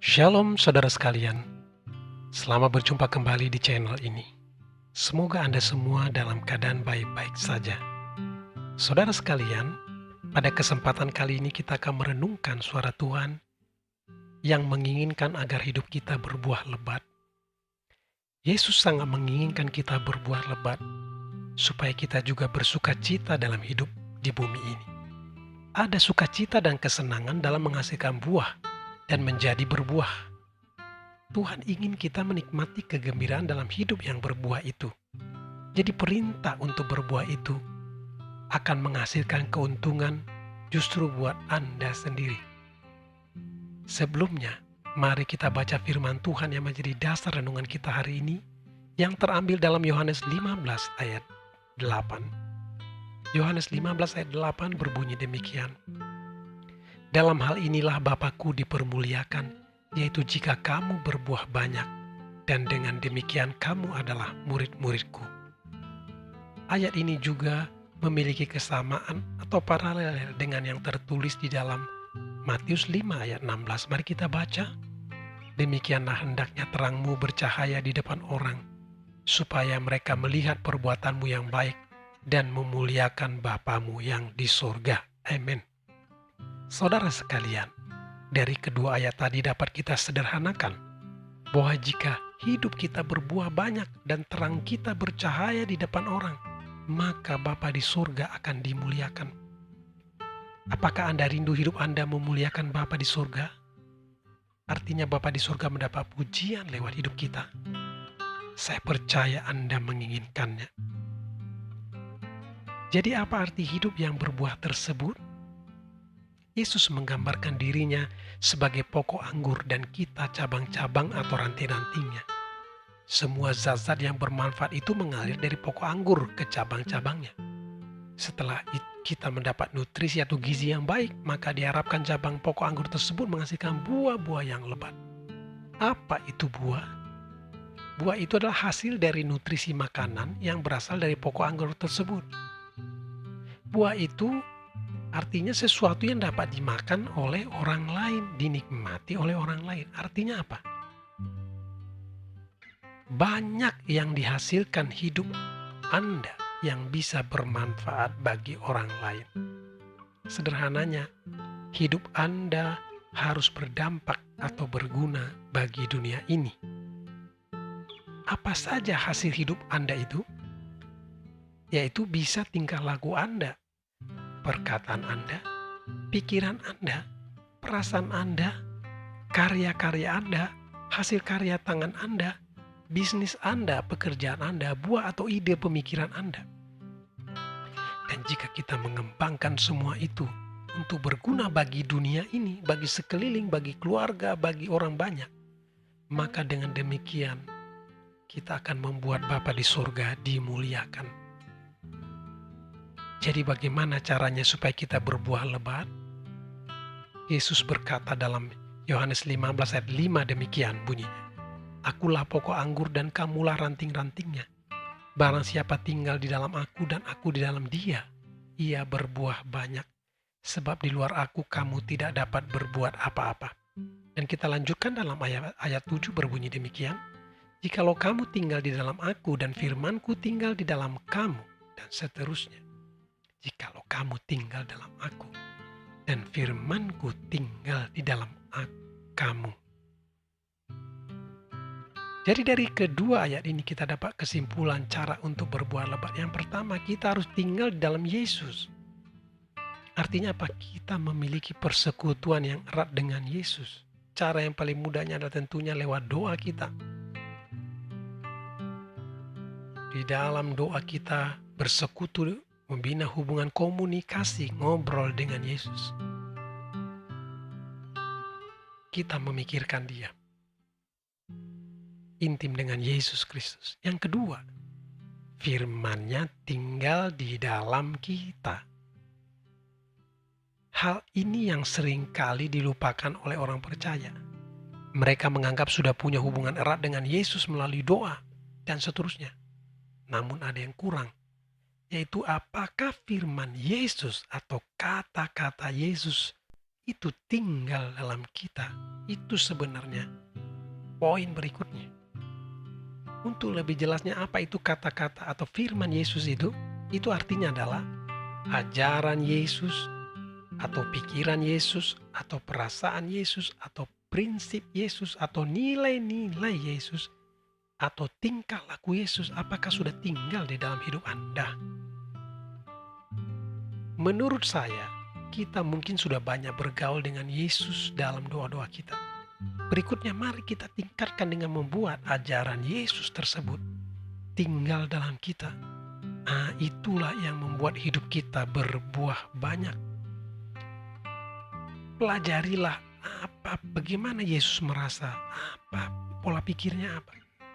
Shalom saudara sekalian, selamat berjumpa kembali di channel ini. Semoga Anda semua dalam keadaan baik-baik saja. Saudara sekalian, pada kesempatan kali ini kita akan merenungkan suara Tuhan yang menginginkan agar hidup kita berbuah lebat. Yesus sangat menginginkan kita berbuah lebat, supaya kita juga bersuka cita dalam hidup di bumi ini. Ada sukacita dan kesenangan dalam menghasilkan buah dan menjadi berbuah. Tuhan ingin kita menikmati kegembiraan dalam hidup yang berbuah itu. Jadi perintah untuk berbuah itu akan menghasilkan keuntungan justru buat Anda sendiri. Sebelumnya, mari kita baca firman Tuhan yang menjadi dasar renungan kita hari ini, yang terambil dalam Yohanes 15 ayat 8. Yohanes 15 ayat 8 berbunyi demikian. Dalam hal inilah Bapa-Ku dipermuliakan, yaitu jika kamu berbuah banyak, dan dengan demikian kamu adalah murid-murid-Ku. Ayat ini juga memiliki kesamaan atau paralel dengan yang tertulis di dalam Matius 5 ayat 16. Mari kita baca. Demikianlah hendaknya terangmu bercahaya di depan orang, supaya mereka melihat perbuatanmu yang baik dan memuliakan Bapamu yang di surga. Amin. Saudara sekalian, dari kedua ayat tadi dapat kita sederhanakan bahwa jika hidup kita berbuah banyak dan terang kita bercahaya di depan orang, maka Bapa di surga akan dimuliakan. Apakah Anda rindu hidup Anda memuliakan Bapa di surga? Artinya Bapa di surga mendapat pujian lewat hidup kita. Saya percaya Anda menginginkannya. Jadi apa arti hidup yang berbuah tersebut? Yesus menggambarkan dirinya sebagai pokok anggur dan kita cabang-cabang atau ranting-rantingnya. Semua zat-zat yang bermanfaat itu mengalir dari pokok anggur ke cabang-cabangnya. Setelah kita mendapat nutrisi atau gizi yang baik, maka diharapkan cabang pokok anggur tersebut menghasilkan buah-buah yang lebat. Apa itu buah? Buah itu adalah hasil dari nutrisi makanan yang berasal dari pokok anggur tersebut. Buah itu artinya sesuatu yang dapat dimakan oleh orang lain, dinikmati oleh orang lain. Artinya apa? Banyak yang dihasilkan hidup Anda yang bisa bermanfaat bagi orang lain. Sederhananya, hidup Anda harus berdampak atau berguna bagi dunia ini. Apa saja hasil hidup Anda itu? Yaitu bisa tingkah laku Anda, perkataan Anda, pikiran Anda, perasaan Anda, karya-karya Anda, hasil karya tangan Anda, bisnis Anda, pekerjaan Anda, buah atau ide pemikiran Anda. Dan jika kita mengembangkan semua itu untuk berguna bagi dunia ini, bagi sekeliling, bagi keluarga, bagi orang banyak, maka dengan demikian kita akan membuat Bapa di surga dimuliakan. Jadi bagaimana caranya supaya kita berbuah lebat? Yesus berkata dalam Yohanes 15 ayat 5 demikian bunyinya. Akulah pokok anggur dan kamulah ranting-rantingnya. Barang siapa tinggal di dalam aku dan aku di dalam dia, ia berbuah banyak. Sebab di luar aku kamu tidak dapat berbuat apa-apa. Dan kita lanjutkan dalam ayat 7 berbunyi demikian. Jikalau kamu tinggal di dalam aku dan firmanku tinggal di dalam kamu, dan seterusnya. Jikalau kamu tinggal dalam aku dan firmanku tinggal di dalam kamu. Jadi dari kedua ayat ini kita dapat kesimpulan cara untuk berbuah lebat. Yang pertama, kita harus tinggal di dalam Yesus. Artinya apa? Kita memiliki persekutuan yang erat dengan Yesus. Cara yang paling mudahnya adalah tentunya lewat doa kita. Di dalam doa kita bersekutu, membina hubungan komunikasi, ngobrol dengan Yesus. Kita memikirkan dia. Intim dengan Yesus Kristus. Yang kedua, firman-Nya tinggal di dalam kita. Hal ini yang seringkali dilupakan oleh orang percaya. Mereka menganggap sudah punya hubungan erat dengan Yesus melalui doa dan seterusnya. Namun ada yang kurang, yaitu apakah firman Yesus atau kata-kata Yesus itu tinggal dalam kita. Itu sebenarnya poin berikutnya. Untuk lebih jelasnya apa itu kata-kata atau firman Yesus itu artinya adalah ajaran Yesus atau pikiran Yesus atau perasaan Yesus atau prinsip Yesus atau nilai-nilai Yesus atau tingkah laku Yesus, apakah sudah tinggal di dalam hidup Anda? Menurut saya, kita mungkin sudah banyak bergaul dengan Yesus dalam doa-doa kita. Berikutnya mari kita tingkatkan dengan membuat ajaran Yesus tersebut tinggal dalam kita. Itulah yang membuat hidup kita berbuah banyak. Pelajarilah bagaimana Yesus merasa, apa pola pikirnya,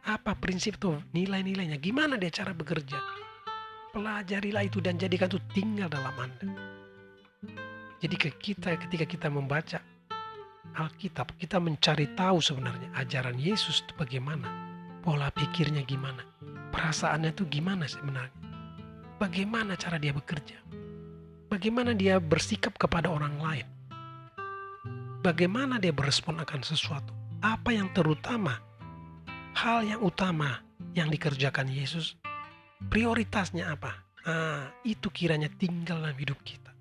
apa prinsip tuh, nilai-nilainya, gimana dia cara bekerja. Pelajarilah itu dan jadikan itu tinggal dalam Anda. Jadi ketika kita membaca Alkitab, kita mencari tahu sebenarnya ajaran Yesus itu bagaimana, pola pikirnya gimana, perasaannya itu gimana sebenarnya, bagaimana cara dia bekerja, bagaimana dia bersikap kepada orang lain, bagaimana dia berespon akan sesuatu, apa yang terutama, hal yang utama yang dikerjakan Yesus, prioritasnya apa. Itu kiranya tinggal dalam hidup kita.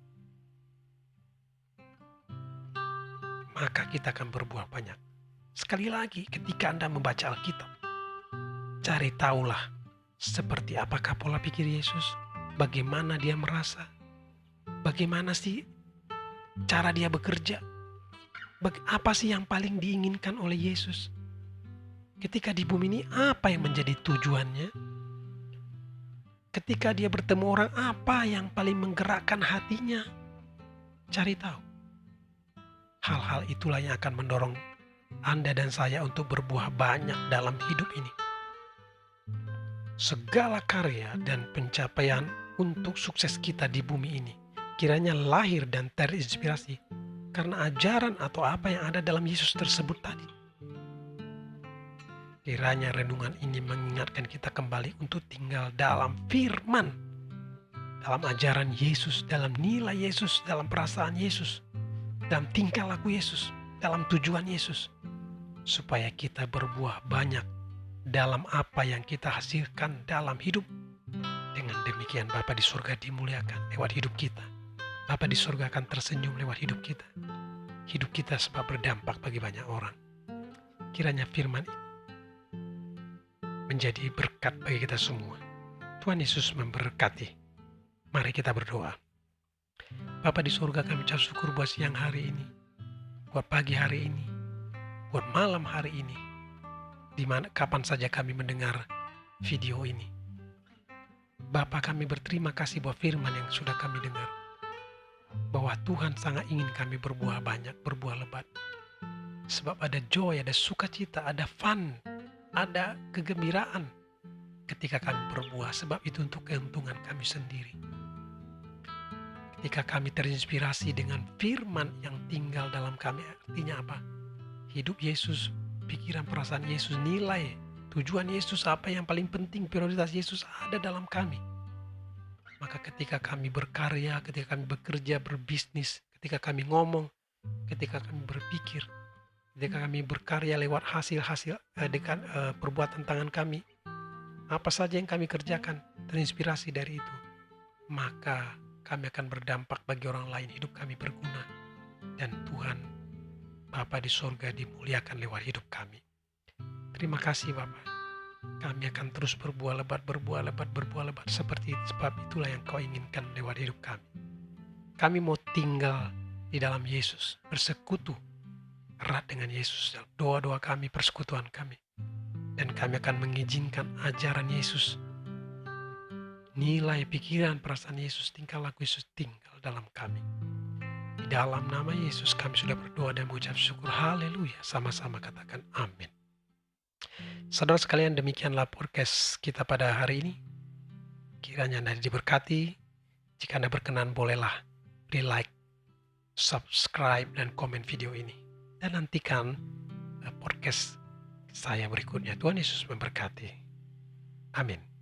Maka kita akan berbuah banyak. Sekali lagi, ketika Anda membaca Alkitab, cari tahulah seperti apakah pola pikir Yesus, bagaimana dia merasa, bagaimana sih cara dia bekerja, apa sih yang paling diinginkan oleh Yesus. Ketika di bumi ini, apa yang menjadi tujuannya? Ketika dia bertemu orang, apa yang paling menggerakkan hatinya? Cari tahu. Hal-hal itulah yang akan mendorong Anda dan saya untuk berbuah banyak dalam hidup ini. Segala karya dan pencapaian untuk sukses kita di bumi ini kiranya lahir dan terinspirasi karena ajaran atau apa yang ada dalam Yesus tersebut tadi. Kiranya renungan ini mengingatkan kita kembali untuk tinggal dalam firman, dalam ajaran Yesus, dalam nilai Yesus, dalam perasaan Yesus, dalam tingkah laku Yesus, dalam tujuan Yesus, supaya kita berbuah banyak dalam apa yang kita hasilkan dalam hidup. Dengan demikian Bapa di surga dimuliakan lewat hidup kita. Bapa di surga akan tersenyum lewat hidup kita. Hidup kita sebab berdampak bagi banyak orang. Kiranya firman ini menjadi berkat bagi kita semua. Tuhan Yesus memberkati. Mari kita berdoa. Bapa di surga, kami ucap syukur buat siang hari ini, buat pagi hari ini, buat malam hari ini, kapan saja kami mendengar video ini. Bapa, kami berterima kasih buat firman yang sudah kami dengar, bahwa Tuhan sangat ingin kami berbuah banyak, berbuah lebat. Sebab ada joy, ada sukacita, ada fun, ada kegembiraan ketika kami berbuah, sebab itu untuk keuntungan kami sendiri. Ketika kami terinspirasi dengan firman yang tinggal dalam kami, artinya apa? Hidup Yesus, pikiran perasaan Yesus, nilai, tujuan Yesus, apa yang paling penting, prioritas Yesus ada dalam kami. Maka ketika kami berkarya, ketika kami bekerja, berbisnis, ketika kami ngomong, ketika kami berpikir, ketika kami berkarya lewat hasil-hasil dengan perbuatan tangan kami, apa saja yang kami kerjakan terinspirasi dari itu, maka kami akan berdampak bagi orang lain, hidup kami berguna, dan Tuhan Bapa di surga dimuliakan lewat hidup kami. Terima kasih Bapa. Kami akan terus berbuah lebat seperti itu, sebab itulah yang Kau inginkan lewat hidup kami. Kami mau tinggal di dalam Yesus, bersekutu erat dengan Yesus dalam doa-doa kami, persekutuan kami. Dan kami akan mengizinkan ajaran Yesus, nilai, pikiran, perasaan Yesus, tingkah laku Yesus tinggal dalam kami. Di dalam nama Yesus kami sudah berdoa dan mengucap syukur. Haleluya. Sama-sama katakan amin. Saudara sekalian, demikianlah podcast kita pada hari ini. Kiranya Anda diberkati. Jika Anda berkenan, bolehlah beri like, subscribe, dan komen video ini. Dan nantikan podcast saya berikutnya. Tuhan Yesus memberkati. Amin.